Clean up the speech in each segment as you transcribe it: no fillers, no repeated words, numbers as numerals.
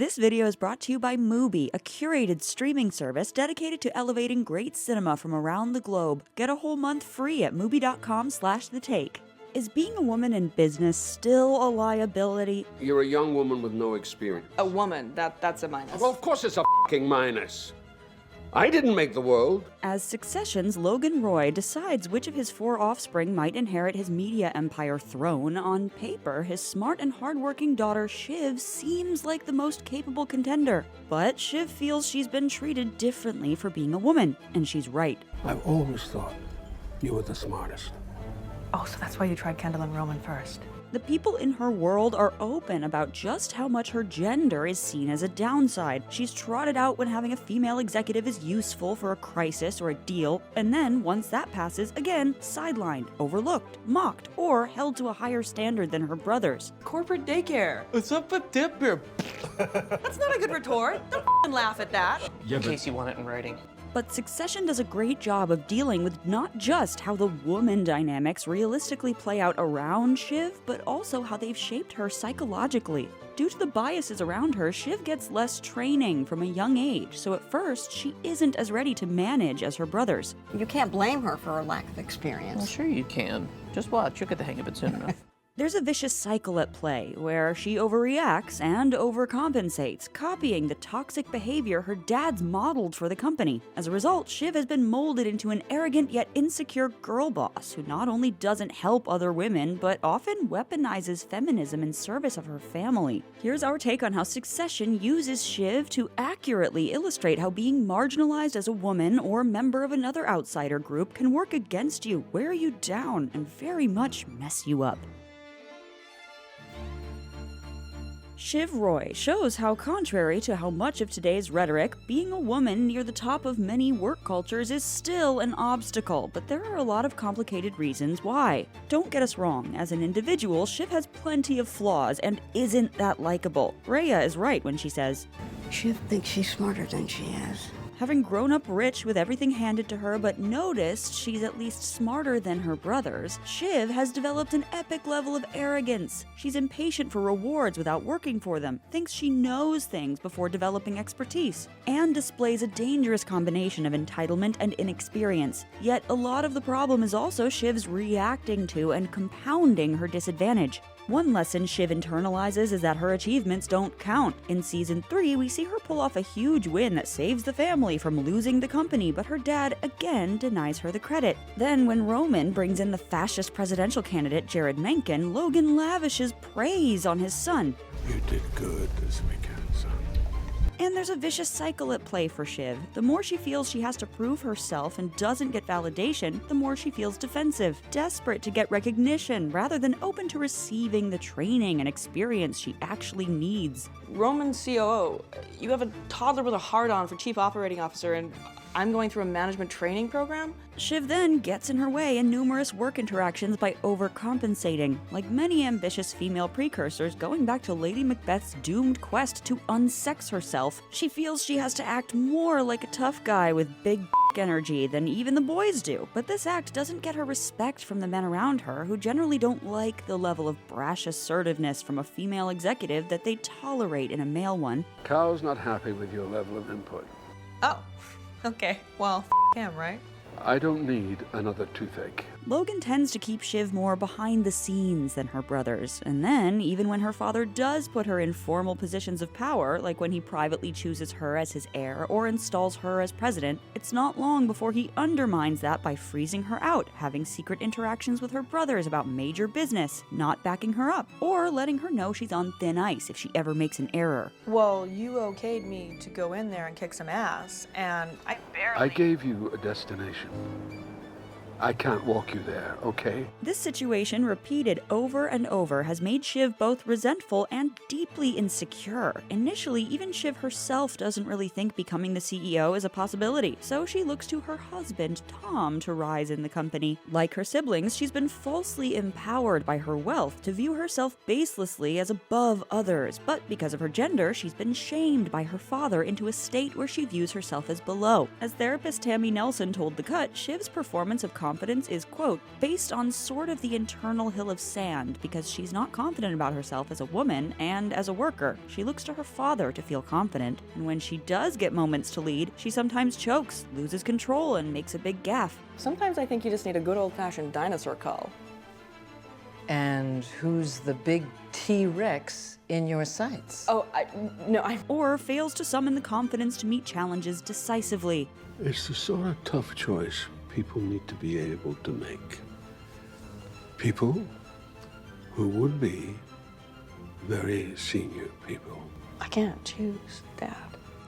This video is brought to you by MUBI, a curated streaming service dedicated to elevating great cinema from around the globe. Get a whole month free at mubi.com/thetake. Is being a woman in business still a liability? You're a young woman with no experience. A woman, that's a minus. Well, of course it's a fucking minus. I didn't make the world. As Succession's Logan Roy decides which of his 4 offspring might inherit his media empire throne, on paper, his smart and hardworking daughter Shiv seems like the most capable contender. But Shiv feels she's been treated differently for being a woman, and she's right. I've always thought you were the smartest. Oh, so that's why you tried Kendall and Roman first. The people in her world are open about just how much her gender is seen as a downside. She's trotted out when having a female executive is useful for a crisis or a deal, and then, once that passes, again, sidelined, overlooked, mocked, or held to a higher standard than her brothers. Corporate daycare. What's up with Debra? That's not a good retort. Don't f***ing laugh at that. Yeah, In case you want it in writing. But Succession does a great job of dealing with not just how the woman dynamics realistically play out around Shiv, but also how they've shaped her psychologically. Due to the biases around her, Shiv gets less training from a young age, so at first, she isn't as ready to manage as her brothers. You can't blame her for her lack of experience. Well, sure you can. Just watch. You'll get the hang of it soon enough. There's a vicious cycle at play, where she overreacts and overcompensates, copying the toxic behavior her dad's modeled for the company. As a result, Shiv has been molded into an arrogant yet insecure girl boss who not only doesn't help other women, but often weaponizes feminism in service of her family. Here's our take on how Succession uses Shiv to accurately illustrate how being marginalized as a woman or member of another outsider group can work against you, wear you down, and very much mess you up. Shiv Roy shows how, contrary to how much of today's rhetoric, being a woman near the top of many work cultures is still an obstacle, but there are a lot of complicated reasons why. Don't get us wrong, as an individual, Shiv has plenty of flaws and isn't that likable. Rhea is right when she says, Shiv thinks she's smarter than she is. having grown up rich with everything handed to her but noticed she's at least smarter than her brothers, Shiv has developed an epic level of arrogance. She's impatient for rewards without working for them, thinks she knows things before developing expertise, and displays a dangerous combination of entitlement and inexperience. Yet a lot of the problem is also Shiv's reacting to and compounding her disadvantage. One lesson Shiv internalizes is that her achievements don't count. In Season 3, we see her pull off a huge win that saves the family from losing the company, but her dad again denies her the credit. Then, when Roman brings in the fascist presidential candidate Jared Mencken, Logan lavishes praise on his son. You did good this weekend, son. And there's a vicious cycle at play for Shiv. The more she feels she has to prove herself and doesn't get validation, the more she feels defensive, desperate to get recognition, rather than open to receiving the training and experience she actually needs. Roman COO, you have a toddler with a hard-on for chief operating officer, and I'm going through a management training program? Shiv then gets in her way in numerous work interactions by overcompensating. Like many ambitious female precursors, going back to Lady Macbeth's doomed quest to unsex herself, she feels she has to act more like a tough guy with big energy than even the boys do. But this act doesn't get her respect from the men around her, who generally don't like the level of brash assertiveness from a female executive that they tolerate in a male one. Carl's not happy with your level of input. Oh, okay. Well, him, right? I don't need another toothache. Logan tends to keep Shiv more behind the scenes than her brothers, and then, even when her father does put her in formal positions of power, like when he privately chooses her as his heir or installs her as president, it's not long before he undermines that by freezing her out, having secret interactions with her brothers about major business, not backing her up, or letting her know she's on thin ice if she ever makes an error. Well, you okayed me to go in there and kick some ass, and I barely... I gave you a destination. I can't walk you there, okay? This situation, repeated over and over, has made Shiv both resentful and deeply insecure. Initially, even Shiv herself doesn't really think becoming the CEO is a possibility, so she looks to her husband, Tom, to rise in the company. Like her siblings, she's been falsely empowered by her wealth to view herself baselessly as above others, but because of her gender, she's been shamed by her father into a state where she views herself as below. As therapist Tammy Nelson told The Cut, Shiv's performance of confidence is, quote, based on sort of the internal hill of sand because she's not confident about herself as a woman and as a worker. She looks to her father to feel confident, and when she does get moments to lead, she sometimes chokes, loses control, and makes a big gaffe. Sometimes I think you just need a good old-fashioned dinosaur call. And who's the big T-Rex in your sights? Oh, no, Or fails to summon the confidence to meet challenges decisively. It's the sort of tough choice people need to be able to make. People who would be very senior people. I can't choose, Dad.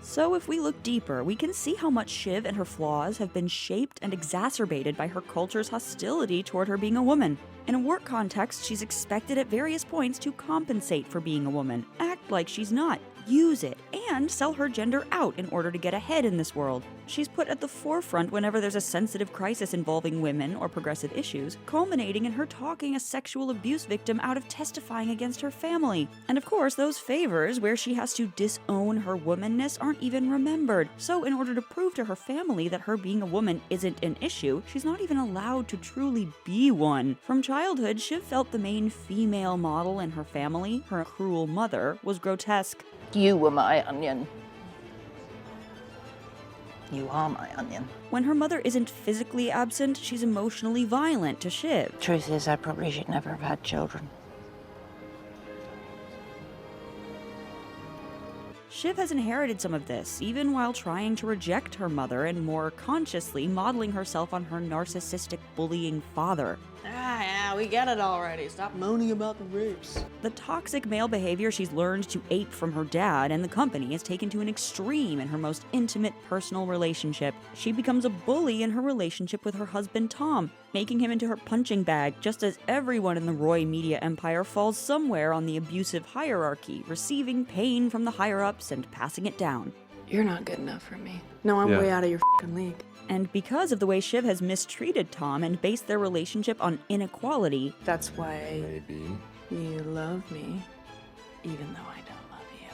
So if we look deeper, we can see how much Shiv and her flaws have been shaped and exacerbated by her culture's hostility toward her being a woman. In a work context, she's expected at various points to compensate for being a woman, act like she's not, use it, and sell her gender out in order to get ahead in this world. She's put at the forefront whenever there's a sensitive crisis involving women or progressive issues, culminating in her talking a sexual abuse victim out of testifying against her family. And of course, those favors where she has to disown her womanness aren't even remembered. So in order to prove to her family that her being a woman isn't an issue, she's not even allowed to truly be one. From childhood, Shiv felt the main female model in her family, her cruel mother, was grotesque. You were my onion. You are my onion. When her mother isn't physically absent, she's emotionally violent to Shiv. Truth is, I probably should never have had children. Shiv has inherited some of this, even while trying to reject her mother and more consciously modeling herself on her narcissistic, bullying father. Yeah, we get it already. Stop moaning about the rapes. The toxic male behavior she's learned to ape from her dad and the company is taken to an extreme in her most intimate personal relationship. She becomes a bully in her relationship with her husband Tom, making him into her punching bag, just as everyone in the Roy media empire falls somewhere on the abusive hierarchy, receiving pain from the higher-ups and passing it down. You're not good enough for me. No, I'm way out of your f***ing league. And because of the way Shiv has mistreated Tom and based their relationship on inequality, That's why Maybe. you love me, even though I don't love you.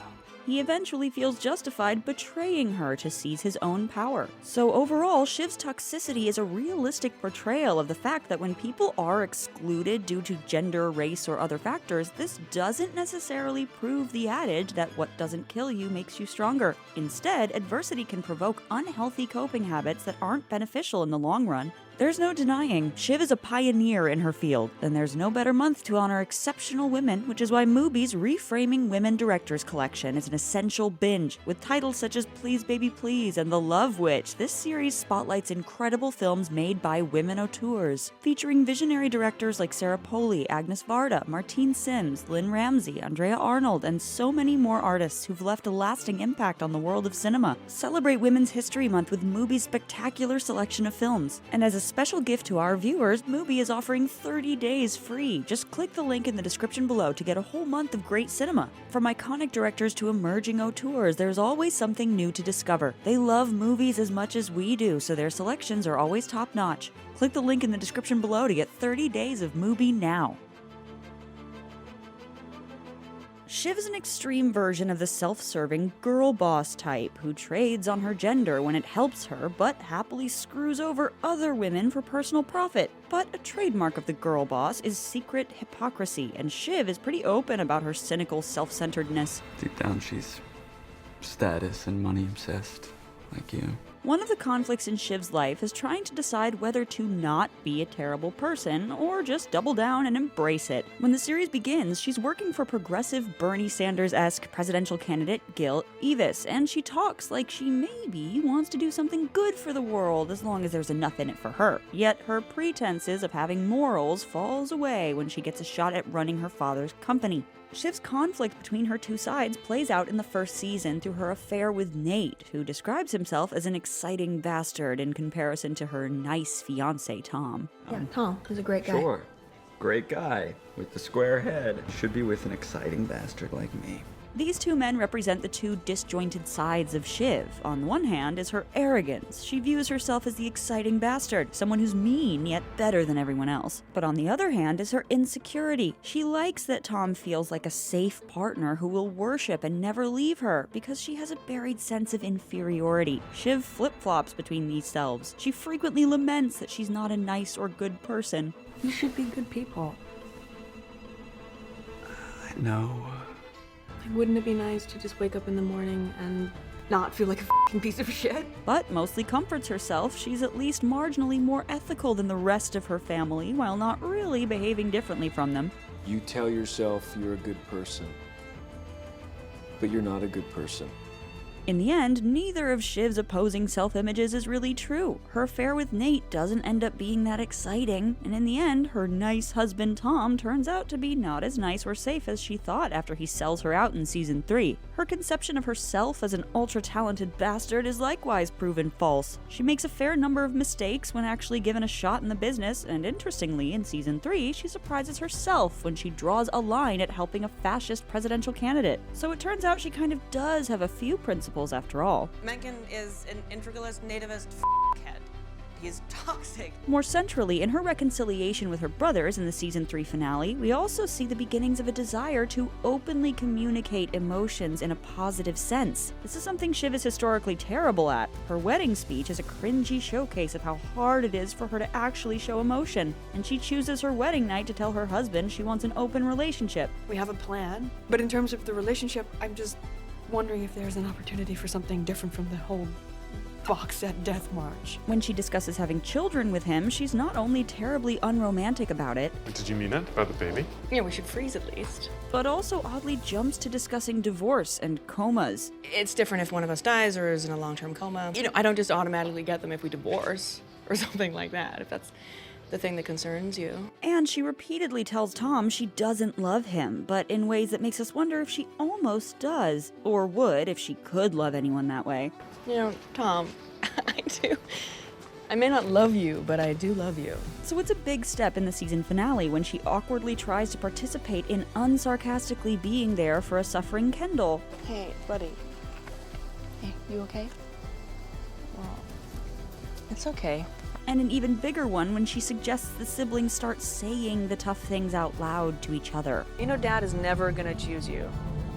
he eventually feels justified betraying her to seize his own power. So overall, Shiv's toxicity is a realistic portrayal of the fact that when people are excluded due to gender, race, or other factors, this doesn't necessarily prove the adage that what doesn't kill you makes you stronger. Instead, adversity can provoke unhealthy coping habits that aren't beneficial in the long run. There's no denying, Shiv is a pioneer in her field, and there's no better month to honor exceptional women, which is why MUBI's Reframing Women Directors collection is an essential binge. With titles such as Please Baby Please and The Love Witch, this series spotlights incredible films made by women auteurs, featuring visionary directors like Sarah Polley, Agnes Varda, Martine Sims, Lynn Ramsey, Andrea Arnold, and so many more artists who've left a lasting impact on the world of cinema. Celebrate Women's History Month with MUBI's spectacular selection of films. And as a special gift to our viewers, MUBI is offering 30 days free. Just click the link in the description below to get a whole month of great cinema. From iconic directors to emerging auteurs, there's always something new to discover. They love movies as much as we do, so their selections are always top-notch. Click the link in the description below to get 30 days of MUBI now. Shiv is an extreme version of the self-serving girl boss type who trades on her gender when it helps her but happily screws over other women for personal profit. But a trademark of the girl boss is secret hypocrisy, and Shiv is pretty open about her cynical self-centeredness. Deep down, she's status and money obsessed, like you. One of the conflicts in Shiv's life is trying to decide whether to not be a terrible person or just double down and embrace it. When the series begins, she's working for progressive Bernie Sanders-esque presidential candidate Gil Evis, and she talks like she maybe wants to do something good for the world as long as there's enough in it for her. Yet her pretenses of having morals falls away when she gets a shot at running her father's company. Shiv's conflict between her two sides plays out in the first season through her affair with Nate, who describes himself as an exciting bastard in comparison to her nice fiancé, Tom. Yeah, Tom is a great guy. Sure. Great guy with the square head. Should be with an exciting bastard like me. These two men represent the two disjointed sides of Shiv. On one hand is her arrogance. She views herself as the exciting bastard, someone who's mean yet better than everyone else. But on the other hand is her insecurity. She likes that Tom feels like a safe partner who will worship and never leave her because she has a buried sense of inferiority. Shiv flip-flops between these selves. She frequently laments that she's not a nice or good person. You should be good people. I know. Like, wouldn't it be nice to just wake up in the morning and not feel like a f***ing piece of shit? But mostly comforts herself. She's at least marginally more ethical than the rest of her family, while not really behaving differently from them. You tell yourself you're a good person, but you're not a good person. In the end, neither of Shiv's opposing self-images is really true. Her affair with Nate doesn't end up being that exciting, and in the end, her nice husband Tom turns out to be not as nice or safe as she thought after he sells her out in season 3. Her conception of herself as an ultra-talented bastard is likewise proven false. She makes a fair number of mistakes when actually given a shot in the business, and interestingly, in season 3, she surprises herself when she draws a line at helping a fascist presidential candidate. So it turns out she kind of does have a few principles after all. Mencken is an integralist, nativist head. He is toxic. More centrally, in her reconciliation with her brothers in the season 3 finale, we also see the beginnings of a desire to openly communicate emotions in a positive sense. This is something Shiv is historically terrible at. Her wedding speech is a cringy showcase of how hard it is for her to actually show emotion, and she chooses her wedding night to tell her husband she wants an open relationship. We have a plan, but in terms of the relationship, I'm just wondering if there's an opportunity for something different from the whole box set death march. When she discusses having children with him, she's not only terribly unromantic about it, Did you mean it about the baby? Yeah, we should freeze at least. but also oddly jumps to discussing divorce and comas. It's different if one of us dies or is in a long-term coma. You know, I don't just automatically get them if we divorce or something like that, if that's the thing that concerns you. And she repeatedly tells Tom she doesn't love him, but in ways that makes us wonder if she almost does, or would if she could love anyone that way. You know, Tom, I do. I may not love you, but I do love you. So it's a big step in the season finale when she awkwardly tries to participate in unsarcastically being there for a suffering Kendall. Hey, buddy. Hey, you okay? Well, it's okay. And an even bigger one when she suggests the siblings start saying the tough things out loud to each other. You know Dad is never gonna choose you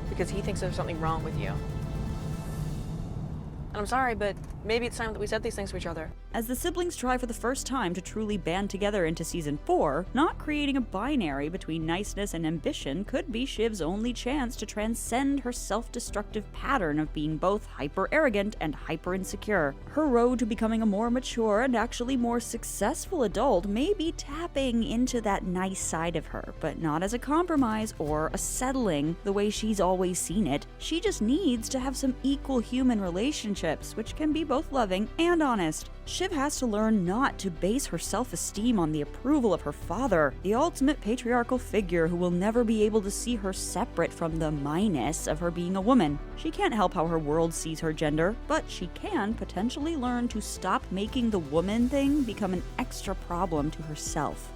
because he thinks there's something wrong with you. And I'm sorry, but maybe it's time that we said these things to each other. As the siblings try for the first time to truly band together into season 4, not creating a binary between niceness and ambition could be Shiv's only chance to transcend her self-destructive pattern of being both hyper-arrogant and hyper-insecure. Her road to becoming a more mature and actually more successful adult may be tapping into that nice side of her, but not as a compromise or a settling the way she's always seen it. She just needs to have some equal human relationships, which can be both loving and honest. Shiv has to learn not to base her self-esteem on the approval of her father, the ultimate patriarchal figure who will never be able to see her separate from the minus of her being a woman. She can't help how her world sees her gender, but she can potentially learn to stop making the woman thing become an extra problem to herself.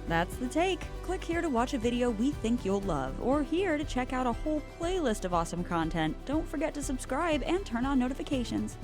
That's the take. Click here to watch a video we think you'll love, or here to check out a whole playlist of awesome content. Don't forget to subscribe and turn on notifications.